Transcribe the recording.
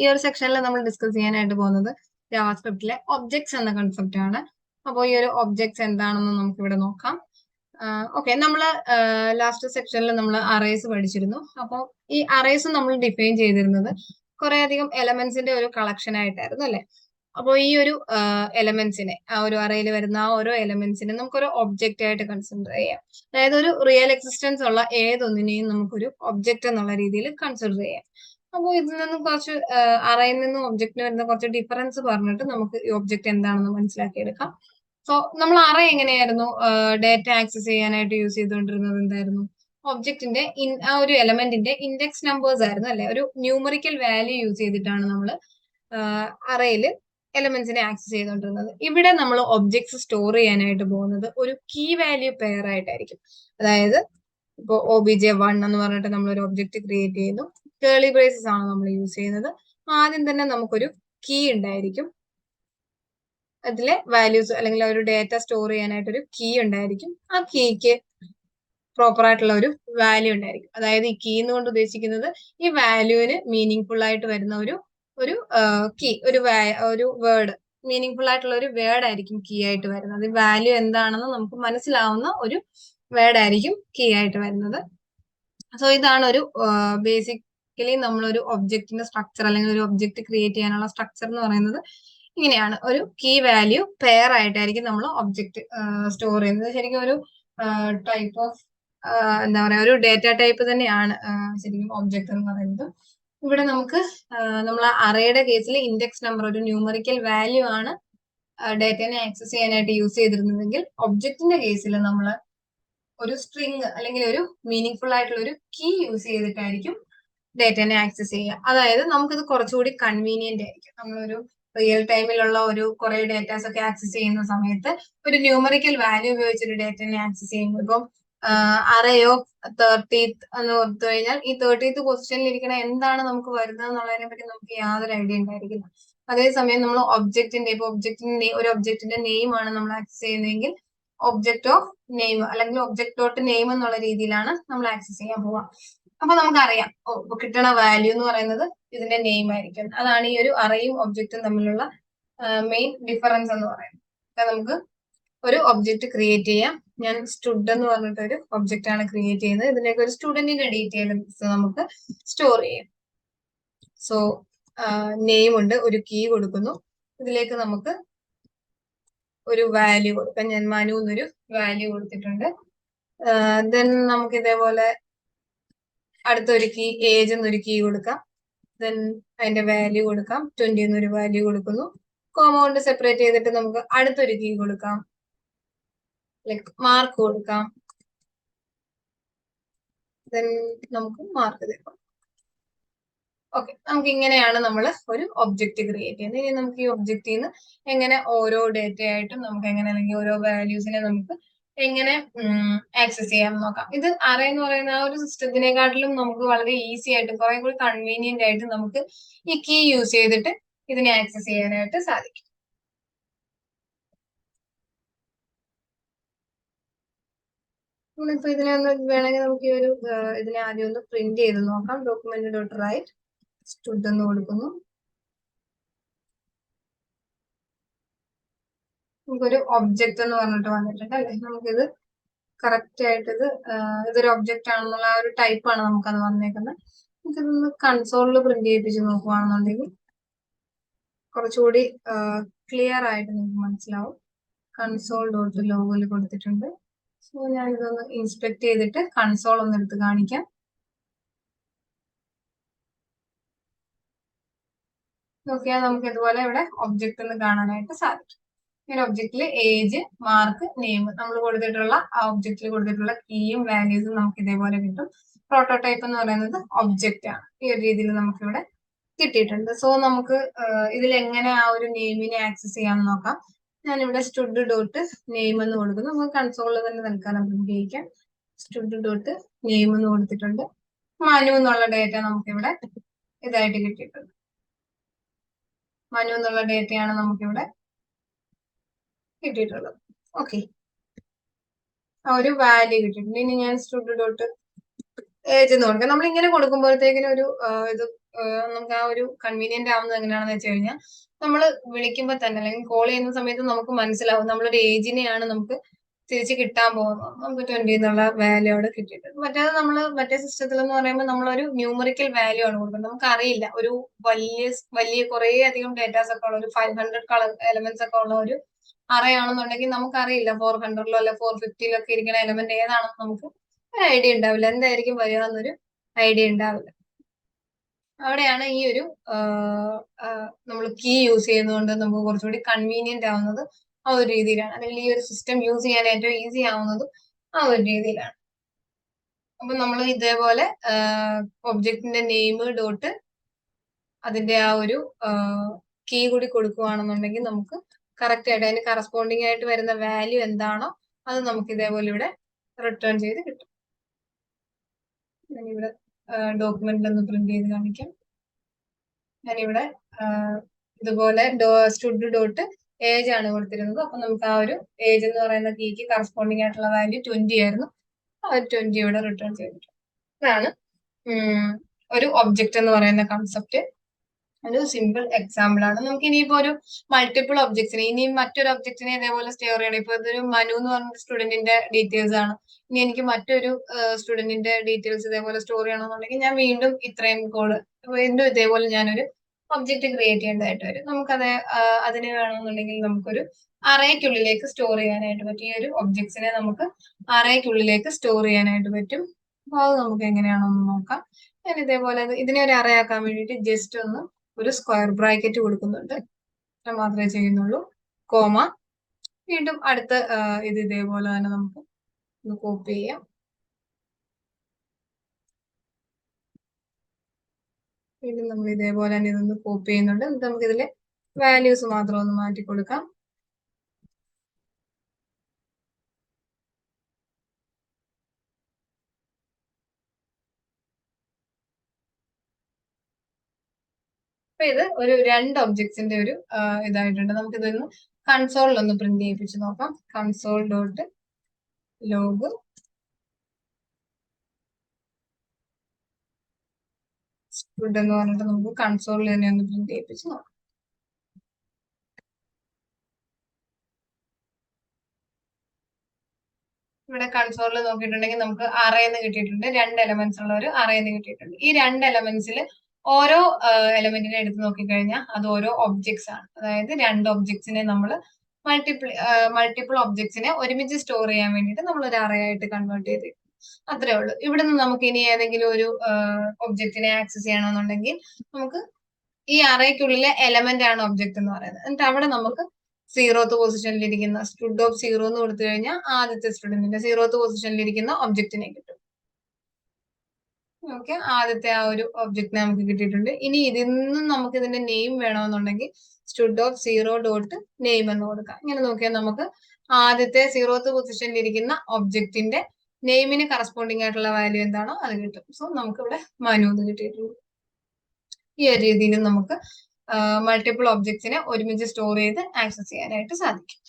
ഈ ഒരു സെക്ഷനിൽ നമ്മൾ ഡിസ്കസ് ചെയ്യാനായിട്ട് പോകുന്നത് ജാവാസ്ക്രിപ്റ്റിലെ ഒബ്ജക്ട്സ് എന്ന കൺസെപ്റ്റ് ആണ്. അപ്പോൾ ഈ ഒരു ഒബ്ജക്ട്സ് എന്താണെന്ന് നമുക്ക് ഇവിടെ നോക്കാം. ഓക്കെ, നമ്മൾ ലാസ്റ്റ് സെക്ഷനിൽ നമ്മൾ അറേസ് പഠിച്ചിരുന്നു. അപ്പോൾ ഈ അറേസ് നമ്മൾ ഡിഫൈൻ ചെയ്തിരുന്നത് കുറെ അധികം എലമെന്റ്സിന്റെ ഒരു കളക്ഷൻ ആയിട്ടായിരുന്നു അല്ലെ. അപ്പോൾ ഈ ഒരു എലമെന്റ്സിനെ, ആ ഒരു അറയിൽ വരുന്ന ആ ഓരോ എലമെന്റ്സിനെ നമുക്കൊരു ഒബ്ജക്റ്റ് ആയിട്ട് കൺസിഡർ ചെയ്യാം. അതായത് ഒരു റിയൽ എക്സിസ്റ്റൻസ് ഉള്ള ഏതൊന്നിനെയും നമുക്കൊരു ഒബ്ജക്റ്റ് എന്നുള്ള രീതിയിൽ കൺസിഡർ ചെയ്യാം. അപ്പോൾ ഇതിൽ നിന്നും കുറച്ച് അറയിൽ നിന്നും ഒബ്ജക്റ്റിന് വരുന്ന കുറച്ച് ഡിഫറൻസ് പറഞ്ഞിട്ട് നമുക്ക് ഈ ഒബ്ജക്റ്റ് എന്താണെന്ന് മനസ്സിലാക്കിയെടുക്കാം. സോ നമ്മൾ അറ എങ്ങനെയായിരുന്നു ഡേറ്റ ആക്സസ് ചെയ്യാനായിട്ട് യൂസ് ചെയ്തുകൊണ്ടിരുന്നത്? എന്തായിരുന്നു? ഒബ്ജക്റ്റിന്റെ ആ ഒരു എലമെന്റിന്റെ ഇൻഡെക്സ് നമ്പേഴ്സ് ആയിരുന്നു അല്ലെ. ഒരു ന്യൂമറിക്കൽ വാല്യൂ യൂസ് ചെയ്തിട്ടാണ് നമ്മൾ അറയിൽ എലമെന്റ്സിനെ ആക്സസ് ചെയ്തുകൊണ്ടിരുന്നത്. ഇവിടെ നമ്മൾ ഒബ്ജക്ട്സ് സ്റ്റോർ ചെയ്യാനായിട്ട് പോകുന്നത് ഒരു കീ വാല്യൂ പെയർ ആയിട്ടായിരിക്കും. അതായത് ഇപ്പോൾ OBJ1 എന്ന് പറഞ്ഞിട്ട് നമ്മൾ ഒരു ഒബ്ജക്റ്റ് ക്രിയേറ്റ് ചെയ്യുന്നു. കേളി ബ്രേസസ് ആണ് നമ്മൾ യൂസ് ചെയ്യുന്നത്. ആദ്യം തന്നെ നമുക്കൊരു കീ ഉണ്ടായിരിക്കും. അതിലെ വാല്യൂസ് അല്ലെങ്കിൽ ഒരു ഡേറ്റ സ്റ്റോർ ചെയ്യാനായിട്ട് ഒരു കീ ഉണ്ടായിരിക്കും. ആ കീക്ക് പ്രോപ്പർ ആയിട്ടുള്ള ഒരു വാല്യൂ ഉണ്ടായിരിക്കും. അതായത് ഈ കീ എന്നുകൊണ്ട് ഉദ്ദേശിക്കുന്നത് ഈ വാല്യൂവിന് മീനിങ് ഫുൾ ആയിട്ട് വരുന്ന ഒരു കീ, ഒരു വേർഡ്, മീനിങ് ഫുൾ ആയിട്ടുള്ള ഒരു വേർഡ് ആയിരിക്കും കീ ആയിട്ട് വരുന്നത്. വാല്യൂ എന്താണെന്ന് നമുക്ക് മനസ്സിലാവുന്ന ഒരു വേർഡ് ആയിരിക്കും കീ ആയിട്ട് വരുന്നത്. സോ ഇതാണ് ഒരു ബേസിക്കലി നമ്മളൊരു ഒബ്ജക്റ്റിന്റെ സ്ട്രക്ചർ അല്ലെങ്കിൽ ഒരു ഒബ്ജക്റ്റ് ക്രിയേറ്റ് ചെയ്യാനുള്ള സ്ട്രക്ചർ എന്ന് പറയുന്നത് ഇങ്ങനെയാണ്. ഒരു കീ വാല്യൂ പെയർ ആയിട്ടായിരിക്കും നമ്മൾ ഒബ്ജക്റ്റ് സ്റ്റോർ ചെയ്യുന്നത്. ശരിക്കും ഒരു ടൈപ്പ് ഓഫ് എന്താ പറയാ, ഒരു ഡേറ്റ ടൈപ്പ് തന്നെയാണ് ശരിക്കും ഒബ്ജക്റ്റ് എന്ന് പറയുന്നത്. ഇവിടെ നമുക്ക് നമ്മൾ അറേയുടെ കേസിൽ ഇൻഡെക്സ് നമ്പർ, ഒരു ന്യൂമറിക്കൽ വാല്യൂ ആണ് ഡേറ്റനെ ആക്സസ് ചെയ്യാനായിട്ട് യൂസ് ചെയ്തിരുന്നതെങ്കിൽ ഒബ്ജക്റ്റിന്റെ കേസിൽ നമ്മൾ ഒരു സ്ട്രിങ് അല്ലെങ്കിൽ ഒരു മീനിങ് ഫുൾ ആയിട്ടുള്ള ഒരു കീ യൂസ് ചെയ്തിട്ടായിരിക്കും ഡേറ്റനെ ആക്സസ് ചെയ്യുക. അതായത് നമുക്കിത് കുറച്ചുകൂടി കൺവീനിയന്റ് ആയിരിക്കും. നമ്മളൊരു റിയൽ ടൈമിലുള്ള ഒരു കുറെ ഡേറ്റാസ് ഒക്കെ ആക്സസ് ചെയ്യുന്ന സമയത്ത് ഒരു ന്യൂമറിക്കൽ വാല്യൂ ഉപയോഗിച്ചൊരു ഡേറ്റനെ ആക്സസ് ചെയ്യുമ്പോൾ, ഇപ്പം അറയോ 30th എന്ന് ഓർത്തു കഴിഞ്ഞാൽ ഈ 30th പൊസിഷനിൽ ഇരിക്കണ എന്താണ് നമുക്ക് വരുന്നത് എന്നുള്ളതിനെ പറ്റി നമുക്ക് യാതൊരു ഐഡിയ ഉണ്ടായിരിക്കില്ല. അതേസമയം നമ്മൾ ഒരു ഒബ്ജക്റ്റിന്റെ നെയിം ആണ് നമ്മൾ ആക്സസ് ചെയ്യുന്നതെങ്കിൽ ഒബ്ജക്റ്റ് ഓഫ് നെയിം അല്ലെങ്കിൽ ഒബ്ജക്ട് ഡോട്ട് നെയിം എന്നുള്ള രീതിയിലാണ് നമ്മൾ ആക്സസ് ചെയ്യാൻ പോവുക. അപ്പൊ നമുക്കറിയാം കിട്ടണ വാല്യൂ എന്ന് പറയുന്നത് ഇതിന്റെ നെയിം ആയിരിക്കും. അതാണ് ഈ ഒരു അറയും ഒബ്ജക്റ്റും തമ്മിലുള്ള മെയിൻ ഡിഫറൻസ് എന്ന് പറയുന്നത്. നമുക്ക് ഒരു ഒബ്ജക്റ്റ് ക്രിയേറ്റ് ചെയ്യാം. ഞാൻ സ്റ്റുഡ് എന്ന് പറഞ്ഞിട്ട് ഒരു ഒബ്ജക്റ്റ് ആണ് ക്രിയേറ്റ് ചെയ്യുന്നത്. ഇതിലേക്ക് ഒരു സ്റ്റുഡന്റിന്റെ ഡീറ്റെയിൽസ് നമുക്ക് സ്റ്റോർ ചെയ്യാം. സോ നെയിം ഉണ്ട്, ഒരു കീ കൊടുക്കുന്നു. ഇതിലേക്ക് നമുക്ക് ഒരു വാല്യൂ കൊടുക്കാം. ഞാൻ മനു എന്നൊരു വാല്യൂ കൊടുത്തിട്ടുണ്ട്. ദെൻ നമുക്ക് ഇതേപോലെ അടുത്തൊരു കീ ഏജ് എന്നൊരു കീ കൊടുക്കാം. ദെൻ അതിന്റെ വാല്യൂ കൊടുക്കാം. 20 എന്നൊരു വാല്യൂ കൊടുക്കുന്നു. കോമ കൊണ്ട് സെപ്പറേറ്റ് ചെയ്തിട്ട് നമുക്ക് അടുത്തൊരു കീ കൊടുക്കാം, ലൈക്ക് മാർക്ക് കൊടുക്കാം. ദെൻ നമുക്ക് മാർക്ക് തരാം. ഓക്കെ, നമുക്ക് ഇങ്ങനെയാണ് നമ്മൾ ഒരു ഒബ്ജക്റ്റ് ക്രിയേറ്റ് ചെയ്യുന്നത്. ഇനി നമുക്ക് ഈ ഒബ്ജക്റ്റിൽ നിന്ന് എങ്ങനെ ഓരോ ഡേറ്റ ആയിട്ടും നമുക്ക് എങ്ങനെ, അല്ലെങ്കിൽ ഓരോ വാല്യൂസിനെ നമുക്ക് എങ്ങനെ ആക്സസ് ചെയ്യാൻ നോക്കാം. ഇത് അറേ എന്ന് പറയുന്ന ആ ഒരു സിസ്റ്റത്തിനെക്കാട്ടിലും നമുക്ക് വളരെ ഈസി ആയിട്ട് കുറെ കൂടി കൺവീനിയന്റ് ആയിട്ട് നമുക്ക് ഈ കീ യൂസ് ചെയ്തിട്ട് ഇതിനെ ആക്സസ് ചെയ്യാനായിട്ട് സാധിക്കും. നമ്മളിപ്പോ ഇതിനെ ഒന്ന് വേണമെങ്കിൽ നമുക്ക് ഈ ഒരു ഇതിനെ ആദ്യം ഒന്ന് പ്രിന്റ് ചെയ്ത് നോക്കാം. ഡോക്യുമെന്റ് ഡോട്ട് റൈറ്റ് സ്റ്റുഡ് എന്ന് കൊടുക്കുന്നു. നമുക്കൊരു ഒബ്ജക്റ്റ് എന്ന് പറഞ്ഞിട്ട് വന്നിട്ടുണ്ട് അല്ലെ. നമുക്കിത് കറക്റ്റ് ആയിട്ട് ഇതൊരു ഒബ്ജക്റ്റ് ആണെന്നുള്ള ആ ഒരു ടൈപ്പാണ് നമുക്കത് വന്നേക്കുന്നത്. നമുക്കിതൊന്ന് കൺസോളിൽ പ്രിന്റ് ചെയ്യിപ്പിച്ച് നോക്കുകയാണെന്നുണ്ടെങ്കിൽ കുറച്ചുകൂടി ക്ലിയർ ആയിട്ട് നിങ്ങൾക്ക് മനസ്സിലാവും. കൺസോൾ ഡോട്ട് ലോഗിൽ കൊടുത്തിട്ടുണ്ട്. സോ ഞാൻ ഇതൊന്ന് ഇൻസ്പെക്ട് ചെയ്തിട്ട് കൺസോൾ ഒന്ന് എടുത്ത് കാണിക്കാം. നോക്കിയാൽ നമുക്ക് ഇതുപോലെ ഇവിടെ ഒബ്ജക്റ്റ് ഒന്ന് കാണാനായിട്ട് സാധിക്കും. ഈ ഒബ്ജക്റ്റിൽ ഏജ്, മാർക്ക്, നെയിം നമ്മൾ കൊടുത്തിട്ടുള്ള ആ ഒബ്ജക്റ്റിൽ കൊടുത്തിട്ടുള്ള കീയും വാല്യൂസും നമുക്ക് ഇതേപോലെ കിട്ടും. പ്രോട്ടോടൈപ്പ് എന്ന് പറയുന്നത് ഒബ്ജക്റ്റ് ആണ്. ഈ ഒരു രീതിയിൽ നമുക്ക് ഇവിടെ കിട്ടിയിട്ടുണ്ട്. സോ നമുക്ക് ഇതിൽ എങ്ങനെ ആ ഒരു നെയിമിനെ ആക്സസ് ചെയ്യാമെന്ന് നോക്കാം. ഞാനിവിടെ സ്റ്റുഡ് ഡോട്ട് നെയിം എന്ന് കൊടുക്കുന്നു. നമുക്ക് കൺസോളിൽ തന്നെ തൽക്കാലം പ്രിന്റ് ചെയ്യിക്കാം. സ്റ്റുഡ് ഡോട്ട് നെയിം എന്ന് കൊടുത്തിട്ടുണ്ട്. മനു എന്നുള്ള ഡേറ്റ നമുക്കിവിടെ ഇതായിട്ട് കിട്ടിയിട്ടുണ്ട്. മനു എന്നുള്ള ഡേറ്റയാണ് നമുക്കിവിടെ കിട്ടിയിട്ടുള്ളത്. ഓക്കെ, ആ ഒരു വാല്യൂ കിട്ടിയിട്ടുണ്ട്. ഇനി ഞാൻ സ്റ്റുഡ് ഡോട്ട് ഏജ് എന്ന് കൊടുക്കാം. നമ്മൾ ഇങ്ങനെ കൊടുക്കുമ്പോഴത്തേക്കിനും ഒരു ഇത് നമുക്ക് ആ ഒരു കൺവീനിയന്റ് ആവുന്നത് എങ്ങനെയാണെന്ന് വെച്ച് കഴിഞ്ഞാൽ നമ്മൾ വിളിക്കുമ്പോൾ തന്നെ അല്ലെങ്കിൽ കോൾ ചെയ്യുന്ന സമയത്ത് നമുക്ക് മനസ്സിലാവും നമ്മളൊരു ഏജിനെയാണ് നമുക്ക് തിരിച്ച് കിട്ടാൻ പോകുന്നത്. നമുക്ക് 20 എന്നുള്ള വാല്യൂ അവിടെ കിട്ടിയിട്ടുണ്ട്. മറ്റേത് നമ്മൾ മറ്റേ സിസ്റ്റത്തിൽ എന്ന് പറയുമ്പോൾ നമ്മളൊരു ന്യൂമറിക്കൽ വാല്യൂ ആണ് കൊടുക്കുന്നത്. നമുക്കറിയില്ല ഒരു വലിയ വലിയ കുറേ അധികം ഡേറ്റാസ് ഒക്കെ ഉള്ള ഒരു 500 കളർ എലമെന്റ്സ് ഒക്കെ ഉള്ള ഒരു അറേ ആണെന്നുണ്ടെങ്കിൽ നമുക്കറിയില്ല 400 അല്ലെ 450 ഒക്കെ ഇരിക്കുന്ന എലമെന്റ് ഏതാണെന്ന് നമുക്ക് ഒരു ഐഡിയ ഉണ്ടാവില്ല. എന്തായിരിക്കും വരിക എന്നൊരു ഐഡിയ ഉണ്ടാവില്ല. അവിടെയാണ് ഈ ഒരു നമ്മൾ കീ യൂസ് ചെയ്യുന്നതുകൊണ്ട് നമുക്ക് കുറച്ചുകൂടി കൺവീനിയന്റ് ആവുന്നത് ആ ഒരു രീതിയിലാണ്. അല്ലെങ്കിൽ ഈ ഒരു സിസ്റ്റം യൂസ് ചെയ്യാൻ ഏറ്റവും ഈസി ആവുന്നതും ആ ഒരു രീതിയിലാണ്. അപ്പൊ നമ്മൾ ഇതേപോലെ ഒബ്ജക്റ്റിന്റെ നെയിം ഡോട്ട് അതിന്റെ ആ ഒരു കീ കൂടി കൊടുക്കുകയാണെന്നുണ്ടെങ്കിൽ നമുക്ക് കറക്റ്റ് ആയിട്ട് അതിന് കറസ്പോണ്ടിങ് ആയിട്ട് വരുന്ന വാല്യൂ എന്താണോ അത് നമുക്ക് ഇതേപോലെ ഇവിടെ റിട്ടേൺ ചെയ്ത് കിട്ടും. ഞാനിവിടെ ഡോക്യുമെന്റിൽ ഒന്ന് പ്രിന്റ് ചെയ്ത് കാണിക്കാം. ഞാനിവിടെ ഇതുപോലെ സ്റ്റുഡ് ഡോട്ട് ഏജ് ആണ് കൊടുത്തിരുന്നത്. അപ്പൊ നമുക്ക് ആ ഒരു ഏജ് എന്ന് പറയുന്ന കീക്ക് കറസ്പോണ്ടിങ് ആയിട്ടുള്ള വാല്യൂ 20 ആയിരുന്നു. ആ ഒരു 20 ഇവിടെ റിട്ടേൺ ചെയ്തിട്ടുണ്ട്. ഇതാണ് ഒരു ഒബ്ജക്റ്റ് എന്ന് പറയുന്ന കൺസെപ്റ്റ്. ഒരു സിമ്പിൾ എക്സാമ്പിൾ ആണ്. നമുക്ക് ഇനിയിപ്പോ ഒരു മൾട്ടിപ്പിൾ ഒബ്ജക്റ്റിനെ ഇനി മറ്റൊരു ഒബ്ജക്റ്റിനെ ഇതേപോലെ സ്റ്റോർ ചെയ്യണം. ഇപ്പൊ ഇതൊരു മനു എന്ന് പറഞ്ഞ സ്റ്റുഡന്റിന്റെ ഡീറ്റെയിൽസ് ആണ്. ഇനി എനിക്ക് മറ്റൊരു സ്റ്റുഡന്റിന്റെ ഡീറ്റെയിൽസ് ഇതേപോലെ സ്റ്റോർ ചെയ്യണമെന്നുണ്ടെങ്കിൽ ഞാൻ വീണ്ടും ഇത്രയും കോഡ് വീണ്ടും ഇതേപോലെ ഞാനൊരു ഒബ്ജക്റ്റ് ക്രിയേറ്റ് ചെയ്യേണ്ടതായിട്ട് വരും. നമുക്കത് അതിന് വേണമെന്നുണ്ടെങ്കിൽ നമുക്കൊരു അറേക്കുള്ളിലേക്ക് സ്റ്റോർ ചെയ്യാനായിട്ട് പറ്റും. ഈ ഒരു ഒബ്ജക്ട്സിനെ നമുക്ക് അറേക്കുള്ളിലേക്ക് സ്റ്റോർ ചെയ്യാനായിട്ട് പറ്റും. അപ്പൊ അത് നമുക്ക് എങ്ങനെയാണെന്ന് നോക്കാം. ഞാൻ ഇതേപോലെ ഇതിനെ ഒരു അറേ ആക്കാൻ വേണ്ടിയിട്ട് ജസ്റ്റ് ഒന്ന് ഒരു സ്ക്വയർ ബ്രാക്കറ്റ് കൊടുക്കുന്നുണ്ട്. അത്ര മാത്രമേ ചെയ്യുന്നുള്ളൂ. കോമ വീണ്ടും അടുത്ത ഇത് ഇതേപോലെ തന്നെ നമുക്ക് ഒന്ന് കോപ്പി ചെയ്യാം. വീണ്ടും നമ്മൾ ഇതേപോലെ തന്നെ ഇതൊന്ന് കോപ്പി ചെയ്യുന്നുണ്ട്. എന്നിട്ട് നമുക്ക് ഇതിലെ വാല്യൂസ് മാത്രം ഒന്ന് മാറ്റി കൊടുക്കാം. അപ്പൊ ഇത് ഒരു രണ്ട് ഒബ്ജക്ട്സിന്റെ ഒരു ഇതായിട്ടുണ്ട്. നമുക്ക് ഇതൊന്ന് കൺസോളിൽ ഒന്ന് പ്രിന്റ് ചെയ്യിപ്പിച്ച് നോക്കാം. കൺസോൾ ഡോട്ട് ലോഗ് സ്റ്റുഡ് എന്ന് പറഞ്ഞിട്ട് നമുക്ക് കൺസോളിൽ തന്നെ ഒന്ന് പ്രിന്റ് ചെയ്യിപ്പിച്ച് നോക്കാം. ഇവിടെ കൺസോളിൽ നോക്കിയിട്ടുണ്ടെങ്കിൽ നമുക്ക് അറേന്ന് കിട്ടിയിട്ടുണ്ട്. 2 എലമെന്റ്സ് ഉള്ള ഒരു അറേന്ന് കിട്ടിയിട്ടുണ്ട്. ഈ 2 എലമെന്റ്സിൽ ഓരോ എലമെന്റിനെ എടുത്ത് നോക്കിക്കഴിഞ്ഞാൽ അത് ഓരോ ഒബ്ജക്ട്സ് ആണ്. അതായത് 2 ഒബ്ജക്ട്സിനെ നമ്മൾ മൾട്ടിപ്പിൾ ഒബ്ജക്ട്സിനെ ഒരുമിച്ച് സ്റ്റോർ ചെയ്യാൻ വേണ്ടിയിട്ട് നമ്മൾ ഒരു അറേ ആയിട്ട് കൺവേർട്ട് ചെയ്ത് അത്രേ ഉള്ളൂ. ഇവിടുന്ന് നമുക്ക് ഇനി ഏതെങ്കിലും ഒരു ഒബ്ജക്റ്റിനെ ആക്സസ് ചെയ്യണമെന്നുണ്ടെങ്കിൽ നമുക്ക് ഈ അറേക്കുള്ളിലെ എലമെന്റ് ആണ് ഒബ്ജക്ട് എന്ന് പറയുന്നത്. എന്നിട്ട് അവിടെ നമുക്ക് 0th പൊസിഷനിൽ ഇരിക്കുന്ന സ്റ്റുഡ് ഓഫ് 0 എന്ന് കൊടുത്തു കഴിഞ്ഞാൽ ആദ്യത്തെ സ്റ്റുഡന്റിന്റെ 0th പൊസിഷനിൽ ഇരിക്കുന്ന ഒബ്ജക്റ്റിനെ കിട്ടും. ഓക്കെ, ആദ്യത്തെ ആ ഒരു ഒബ്ജക്റ്റിനെ നമുക്ക് കിട്ടിയിട്ടുണ്ട്. ഇനി ഇതിൽ നിന്നും നമുക്ക് ഇതിന്റെ നെയിം വേണമെന്നുണ്ടെങ്കിൽ സ്റ്റുഡ് ഓഫ് 0 ഡോട്ട് നെയിം എന്ന് കൊടുക്കാം. ഇങ്ങനെ നോക്കിയാൽ നമുക്ക് ആദ്യത്തെ 0th പൊസിഷനിൽ ഇരിക്കുന്ന ഒബ്ജക്റ്റിന്റെ നെയിമിന് കറസ്പോണ്ടിങ് ആയിട്ടുള്ള വാല്യൂ എന്താണോ അത് കിട്ടും. സോ നമുക്ക് ഇവിടെ മനു എന്ന് കിട്ടിയിട്ടുണ്ട്. ഈ ഒരു രീതിയിൽ നമുക്ക് മൾട്ടിപ്പിൾ ഒബ്ജക്ട്സിനെ ഒരുമിച്ച് സ്റ്റോർ ചെയ്ത് ആക്സസ് ചെയ്യാനായിട്ട് സാധിക്കും.